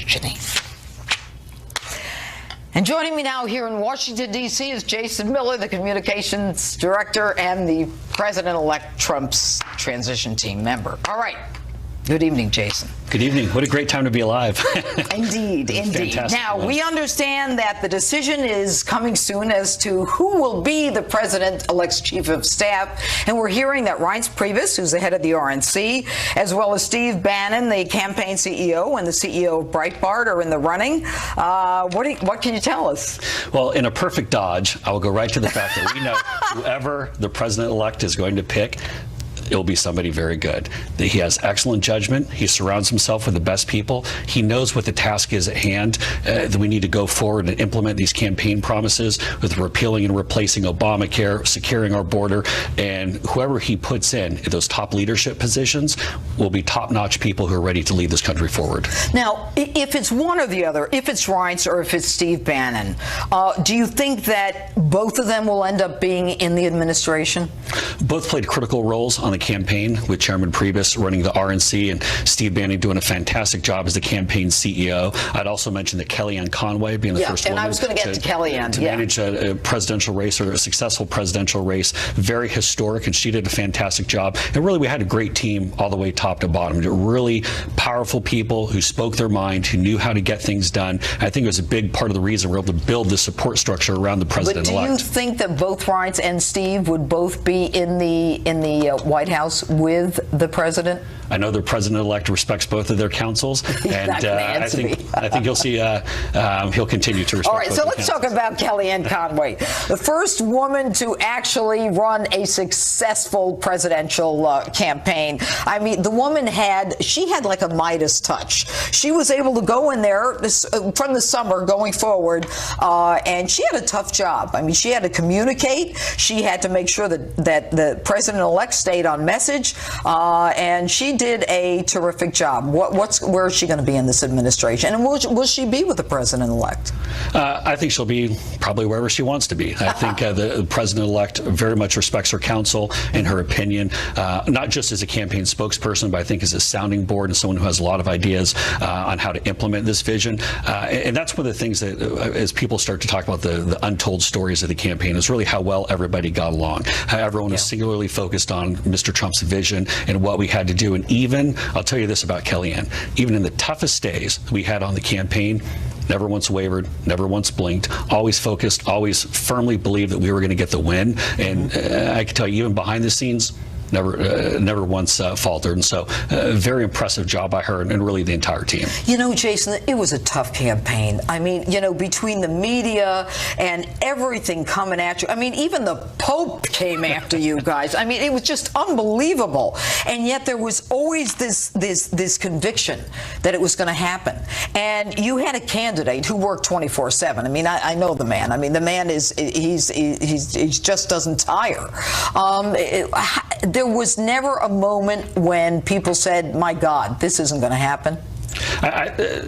Jeanine. And joining me now here in Washington, D.C. is Jason Miller, the communications director and the President-elect Trump's transition team member. All right. Good evening, Jason. Good evening. What a great time to be alive. Indeed, indeed. Fantastic. Now, we understand that the decision is coming soon as to who will be the President-elect's chief of staff. And we're hearing that Reince Priebus, who's the head of the RNC, as well as Steve Bannon, the campaign CEO, and the CEO of Breitbart are in the running. What can you tell us? Well, in a perfect dodge, I will go right to the fact that we know whoever the President-elect is going to pick, it'll be somebody very good. He has excellent judgment. He surrounds himself with the best people. He knows what the task is at hand, that we need to go forward and implement these campaign promises with repealing and replacing Obamacare, securing our border, and whoever he puts in those top leadership positions will be top-notch people who are ready to lead this country forward. Now, if it's one or the other, if it's Reince or if it's Steve Bannon, do you think that both of them will end up being in the administration? Both played critical roles on the campaign, with Chairman Priebus running the RNC and Steve Bannon doing a fantastic job as the campaign CEO. I'd also mention that Kellyanne Conway being the first woman I was going to get to Kellyanne, to manage a presidential race, or a successful presidential race. Very historic, and she did a fantastic job. And really, we had a great team all the way top to bottom. Really powerful people who spoke their mind, who knew how to get things done. I think it was a big part of the reason we're able to build the support structure around the president-elect. But do you think that both Reince and Steve would both be in the White House with the president? I know the president-elect respects both of their counsels, and I think you'll see he'll continue to respect. All right, so let's talk about Kellyanne Conway, the first woman to actually run a successful presidential campaign. I mean, the woman had like a Midas touch. She was able to go in there from the summer going forward, and she had a tough job. I mean, she had to communicate. She had to make sure that the president-elect stayed on message, and she did a terrific job. Where is she going to be in this administration? And will she be with the president-elect? I think she'll be probably wherever she wants to be. I think the president-elect very much respects her counsel and her opinion, not just as a campaign spokesperson, but I think as a sounding board and someone who has a lot of ideas on how to implement this vision. And that's one of the things that, as people start to talk about the untold stories of the campaign, is really how well everybody got along. How everyone was singularly focused on Mr. Trump's vision and what we had to do. And even, I'll tell you this about Kellyanne, even in the toughest days we had on the campaign, never once wavered, never once blinked, always focused, always firmly believed that we were going to get the win. And I can tell you, even behind the scenes, never once faltered. And so very impressive job by her and really the entire team. You know, Jason, it was a tough campaign. I mean, you know, between the media and everything coming at you. I mean, even the Pope came after you guys. I mean, it was just unbelievable. And yet there was always this conviction that it was going to happen. And you had a candidate who worked 24/7. I mean, I know the man. I mean, the man he just doesn't tire. There was never a moment when people said, my God, this isn't going to happen?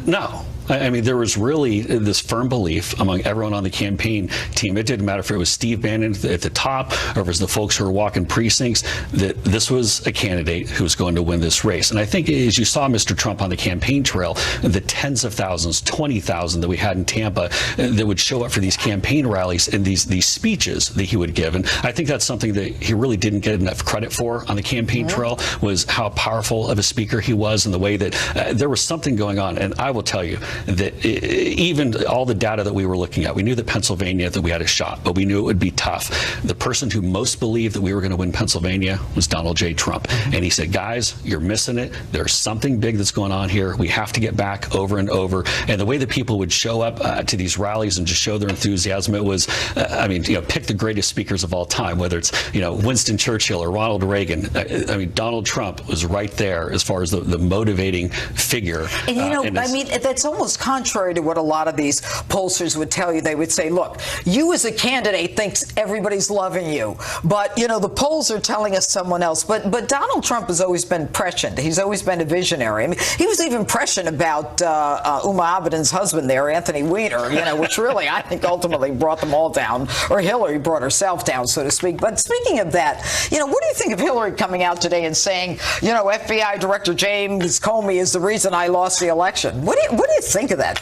No. I mean, there was really this firm belief among everyone on the campaign team. It didn't matter if it was Steve Bannon at the top or if it was the folks who were walking precincts, that this was a candidate who was going to win this race. And I think as you saw Mr. Trump on the campaign trail, the tens of thousands, 20,000 that we had in Tampa that would show up for these campaign rallies and these speeches that he would give. And I think that's something that he really didn't get enough credit for on the campaign trail, was how powerful of a speaker he was and the way that there was something going on. And I will tell you, that even all the data that we were looking at, we knew that Pennsylvania, that we had a shot, but we knew it would be tough. The person who most believed that we were going to win Pennsylvania was Donald J. Trump. And he said, guys, you're missing it. There's something big that's going on here. We have to get back over and over. And the way that people would show up to these rallies and just show their enthusiasm, it was, I mean, you know, pick the greatest speakers of all time, whether it's, you know, Winston Churchill or Ronald Reagan. I mean, Donald Trump was right there as far as the motivating figure. And, you know, I mean, that's almost contrary to what a lot of these pollsters would tell you. They would say, look, you as a candidate thinks everybody's loving you, but, you know, the polls are telling us someone else. But Donald Trump has always been prescient. He's always been a visionary. I mean, he was even prescient about Uma Abedin's husband there, Anthony Weiner, you know, which really, I think, ultimately brought them all down, or Hillary brought herself down, so to speak. But speaking of that, you know, what do you think of Hillary coming out today and saying, you know, FBI Director James Comey is the reason I lost the election? What do you think? think of that?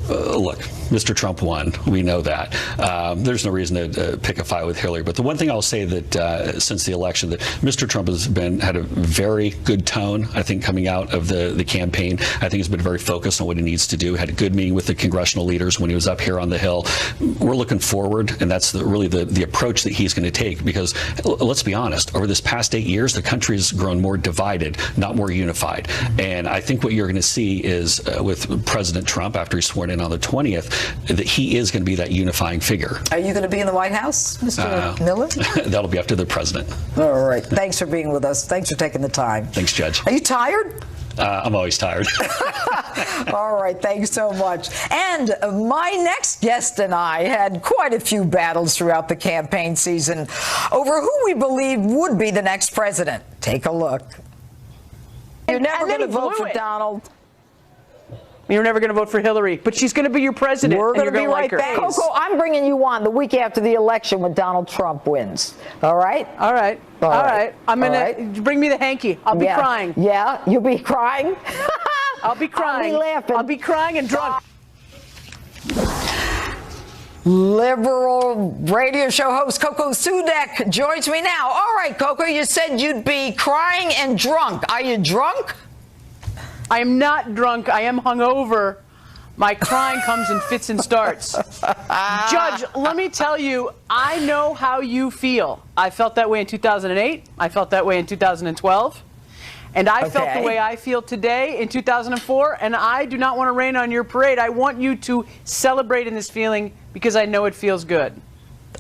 Look, Mr. Trump won. We know that. There's no reason to pick a fight with Hillary. But the one thing I'll say that since the election, that Mr. Trump has had a very good tone, I think, coming out of the campaign. I think he's been very focused on what he needs to do. Had a good meeting with the congressional leaders when he was up here on the Hill. We're looking forward, and that's really the approach that he's going to take, because let's be honest, over this past 8 years, the country has grown more divided, not more unified. And I think what you're going to see is with President Trump, after he's sworn in on the 20th, that he is going to be that unifying figure. Are you going to be in the White House, Mr. Miller? That'll be up to the president. All right. Thanks for being with us. Thanks for taking the time. Thanks, Judge. Are you tired? I'm always tired. All right, thanks so much. And my next guest and I had quite a few battles throughout the campaign season over who we believe would be the next president. Take a look. You're never going to vote for Donald. You're never going to vote for Hillary, but she's going to be your president. We're going to be right like back. Coco, I'm bringing you on the week after the election when Donald Trump wins. All right? All right. All right. I'm going to bring me the hanky. I'll be crying. Yeah, you'll be crying? I'll be crying. I'll be laughing. I'll be crying and drunk. Liberal radio show host Coco Sudek joins me now. All right, Coco, you said you'd be crying and drunk. Are you drunk? I am not drunk. I am hungover. My crying comes in fits and starts. Judge, let me tell you, I know how you feel. I felt that way in 2008. I felt that way in 2012. And I felt the way I feel today in 2004. And I do not want to rain on your parade. I want you to celebrate in this feeling because I know it feels good.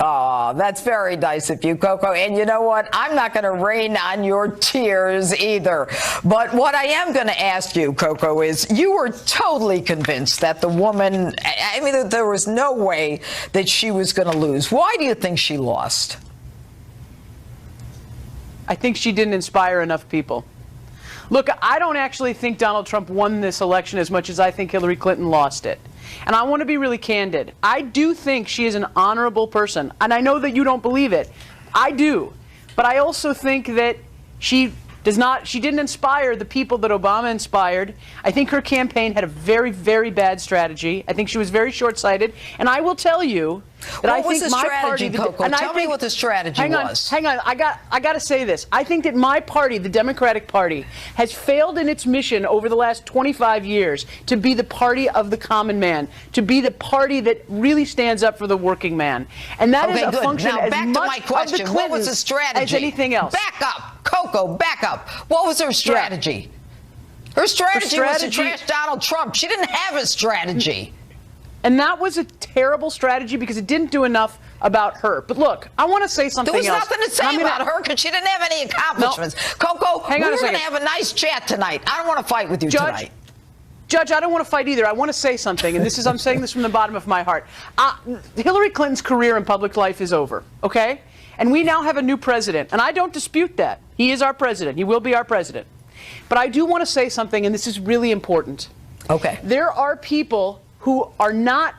Oh, that's very nice of you, Coco. And you know what? I'm not going to rain on your tears either. But what I am going to ask you, Coco, is you were totally convinced that the woman, I mean, that there was no way that she was going to lose. Why do you think she lost? I think she didn't inspire enough people. Look, I don't actually think Donald Trump won this election as much as I think Hillary Clinton lost it. And I want to be really candid. I do think she is an honorable person. And I know that you don't believe it. I do. But I also think that she didn't inspire the people that Obama inspired. I think her campaign had a very, very bad strategy. I think she was very short-sighted. And I will tell you that I think my party, Tell me what the strategy was. Hang on. I got to say this. I think that my party, the Democratic Party, has failed in its mission over the last 25 years to be the party of the common man, to be the party that really stands up for the working man. And that is a function now, as back much to my question. of the What was the strategy? as anything else. Back up. Coco, back up. What was her strategy? Her strategy was to trash Donald Trump. She didn't have a strategy. And that was a terrible strategy because it didn't do enough about her. But look, I want to say something else. There was nothing to say about her because she didn't have any accomplishments. No. Coco, we're going to have a nice chat tonight. I don't want to fight with you tonight. Judge, I don't want to fight either. I want to say something, and I'm saying this from the bottom of my heart. Hillary Clinton's career in public life is over, okay? And we now have a new president, and I don't dispute that. He is our president. He will be our president. But I do want to say something, and this is really important. Okay. There are people who are not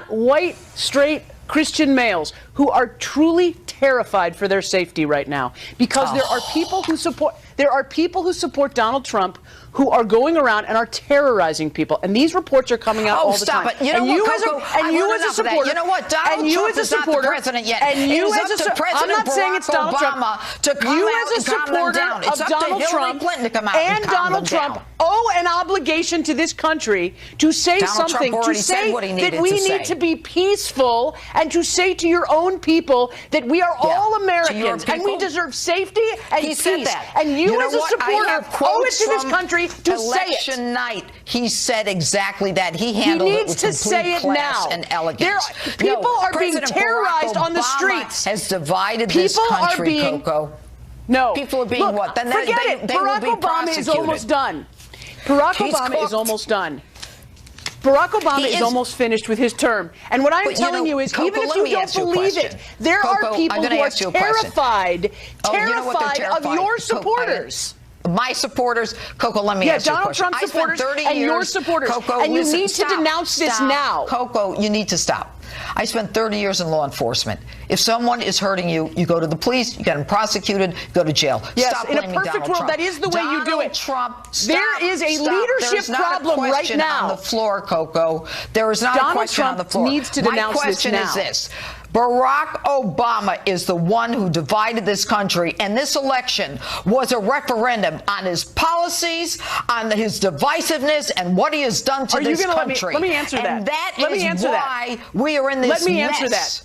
white, straight Christian males who are truly terrified for their safety right now because there are people who support Donald Trump who are going around and are terrorizing people, and these reports are coming out all the time. Stop it! You know what, Coco? You as a supporter, you know what? Donald Trump is not the president yet. And you as a supporter, I'm not saying it's Donald Trump. To come you out as a and calm them supporter down. It's of up Donald to Hillary Trump Clinton to come out and Donald Trump owe an obligation to this country to say something, to say that we need to be peaceful, and to say to your own people that we are all Americans and we deserve safety and peace. And you as a supporter owe it to this country to say it. Election night, he said exactly that. He handled it with complete class and elegance. People are being terrorized on the streets. Has divided this country, Coco. No. People are being what? Then forget it. Barack Obama is almost done. Barack Obama is almost done. Barack Obama is almost finished with his term. And what I'm telling you is, even if you don't believe it, there are people who are terrified of your supporters. My supporters, Coco, let me ask you a Donald question. Trump I spent supporters 30 and years, your supporters. Coco, And you listen, need to stop, denounce this stop. now. Coco, you need to stop. I spent 30 years in law enforcement. If someone is hurting you, you go to the police, you get them prosecuted, go to jail. Yes, Stop in a blaming perfect Donald world, Trump. that is the way you do it. Donald Trump, There is a leadership There's not problem a right question now. on the floor, Coco. There is not Donald a question Trump on the floor. needs to denounce My question this is now. this. Barack Obama is the one who divided this country, and this election was a referendum on his policies, on his divisiveness, and what he has done to this country. Let me answer that. And that Let me is answer why we are in this Let me mess. answer that.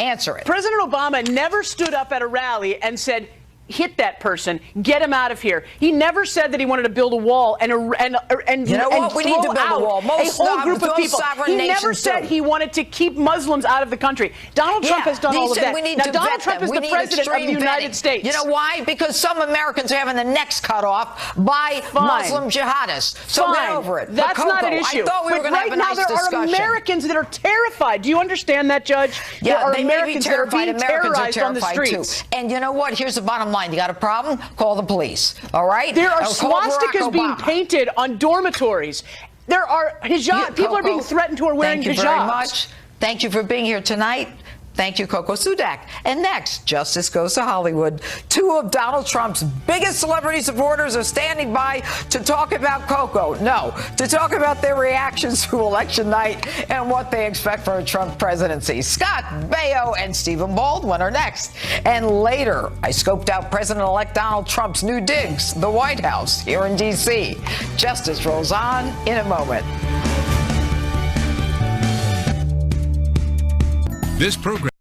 Answer it. President Obama never stood up at a rally and said, hit that person, get him out of here. He never said that he wanted to build a wall and you know what? We need to throw build a out wall. Most a whole group of people. sovereign He never nations said do. he wanted to keep Muslims out of the country. Donald Trump has done all of that. We need now, to Donald vet Trump them. is We the need president of the extreme United vetting. States. You know why? Because some Americans are having their necks cut off by Muslim jihadists. So get over it. That's but Coco, not an issue. I thought we were but going to right have a now, nice there discussion. are Americans that are terrified. Do you understand that, Judge? Yeah, there are they may be Americans that are terrified. being Americans are terrorized on the terrified streets. too. And you know what? Here's the bottom line. You got a problem? Call the police. All right? There are Call Barack swastikas being Obama. painted on dormitories. There are hijab. People are being Coco, threatened who are wearing thank you hijabs. very much. Thank you for being here tonight. Thank you, Coco Sudak. And next, Justice Goes to Hollywood. Two of Donald Trump's biggest celebrity supporters are standing by to talk about Coco. No, to talk about their reactions to election night and what they expect for a Trump presidency. Scott Baio and Stephen Baldwin are next. And later, I scoped out President-elect Donald Trump's new digs, the White House here in D.C. Justice rolls on in a moment. This program